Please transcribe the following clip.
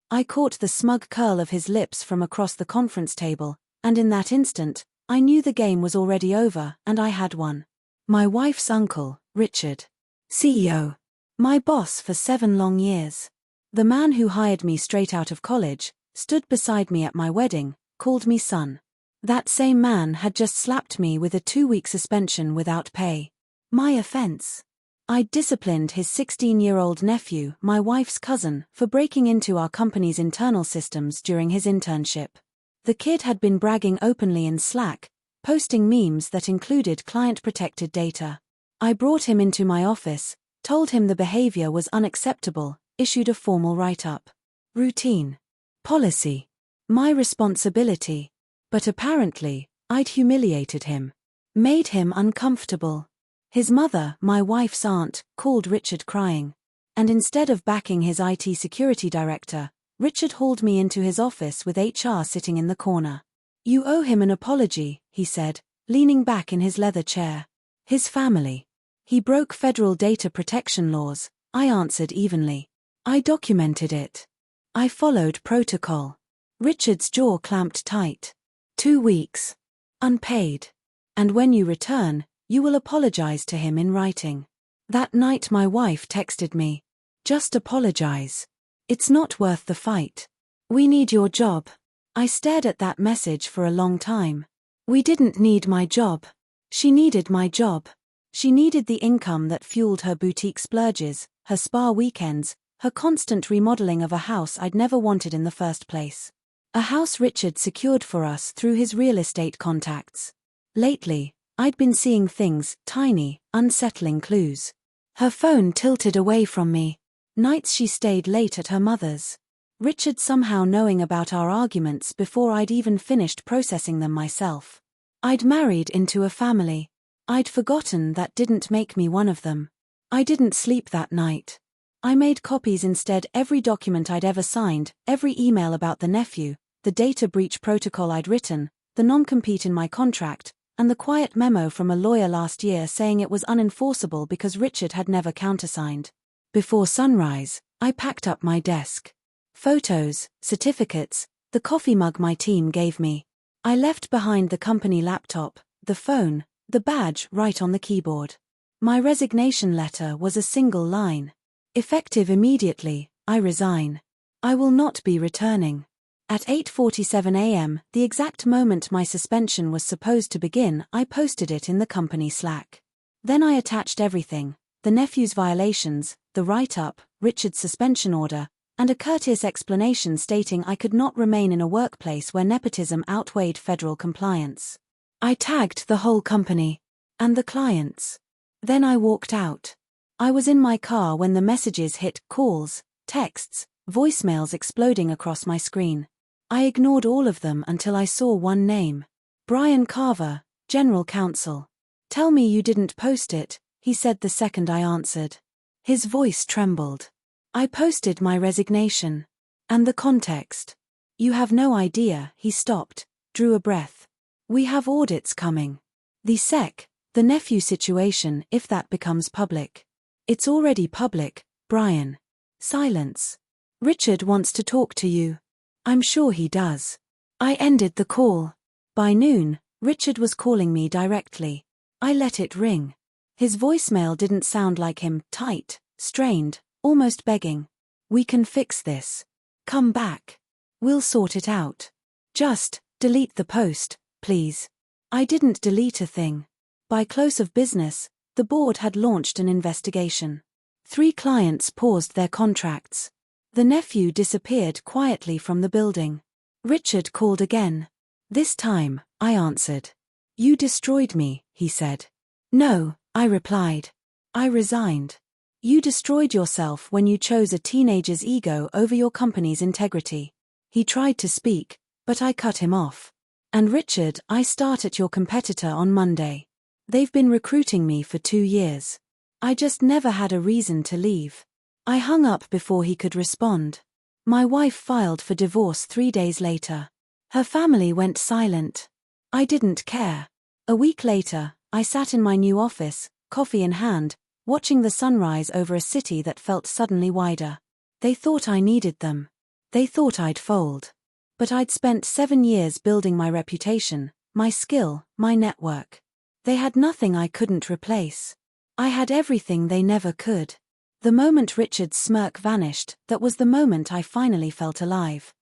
I caught the smug curl of his lips from across the conference table, and in that instant, I knew the game was already over, and I had won. My wife's uncle, Richard. CEO. My boss for 7 long years. The man who hired me straight out of college, stood beside me at my wedding, called me son. That same man had just slapped me with a 2-week suspension without pay. My offense? I'd disciplined his 16-year-old nephew, my wife's cousin, for breaking into our company's internal systems during his internship. The kid had been bragging openly in Slack, posting memes that included client-protected data. I brought him into my office, told him the behavior was unacceptable, issued a formal write-up. Routine. Policy. My responsibility. But apparently, I'd humiliated him. Made him uncomfortable. His mother, my wife's aunt, called Richard crying. And instead of backing his IT security director, Richard hauled me into his office with HR sitting in the corner. "You owe him an apology," he said, leaning back in his leather chair. "His family. He broke federal data protection laws," I answered evenly. "I documented it. I followed protocol." Richard's jaw clamped tight. 2 weeks. Unpaid. "And when you return, you will apologize to him in writing." That night my wife texted me. "Just apologize. It's not worth the fight. We need your job." I stared at that message for a long time. We didn't need my job. She needed my job. She needed the income that fueled her boutique splurges, her spa weekends, her constant remodeling of a house I'd never wanted in the first place. A house Richard secured for us through his real estate contacts. Lately, I'd been seeing things, tiny, unsettling clues. Her phone tilted away from me. Nights she stayed late at her mother's. Richard somehow knowing about our arguments before I'd even finished processing them myself. I'd married into a family. I'd forgotten that didn't make me one of them. I didn't sleep that night. I made copies instead every document I'd ever signed, every email about the nephew, the data breach protocol I'd written, the non-compete in my contract, and the quiet memo from a lawyer last year saying it was unenforceable because Richard had never countersigned. Before sunrise, I packed up my desk. Photos, certificates, the coffee mug my team gave me. I left behind the company laptop, the phone, the badge right on the keyboard. My resignation letter was a single line. Effective immediately, I resign. I will not be returning. At 8:47 a.m., the exact moment my suspension was supposed to begin, I posted it in the company Slack. Then I attached everything, the nephew's violations, the write-up, Richard's suspension order, and a courteous explanation stating I could not remain in a workplace where nepotism outweighed federal compliance. I tagged the whole company. And the clients. Then I walked out. I was in my car when the messages hit, calls, texts, voicemails exploding across my screen. I ignored all of them until I saw one name. Brian Carver, General Counsel. "Tell me you didn't post it," he said the second I answered. His voice trembled. "I posted my resignation. And the context. You have no idea." He stopped, drew a breath. "We have audits coming. The nephew situation, if that becomes public." "It's already public, Brian." Silence. "Richard wants to talk to you." "I'm sure he does." I ended the call. By noon, Richard was calling me directly. I let it ring. His voicemail didn't sound like him, tight, strained, almost begging. "We can fix this. Come back. We'll sort it out. Just delete the post, please." I didn't delete a thing. By close of business, the board had launched an investigation. 3 clients paused their contracts. The nephew disappeared quietly from the building. Richard called again. This time, I answered. "You destroyed me," he said. "No," I replied. "I resigned. You destroyed yourself when you chose a teenager's ego over your company's integrity." He tried to speak, but I cut him off. "And Richard, I start at your competitor on Monday. They've been recruiting me for 2 years. I just never had a reason to leave." I hung up before he could respond. My wife filed for divorce 3 days later. Her family went silent. I didn't care. A week later, I sat in my new office, coffee in hand, watching the sunrise over a city that felt suddenly wider. They thought I needed them. They thought I'd fold. But I'd spent 7 years building my reputation, my skill, my network. They had nothing I couldn't replace. I had everything they never could. The moment Richard's smirk vanished, that was the moment I finally felt alive.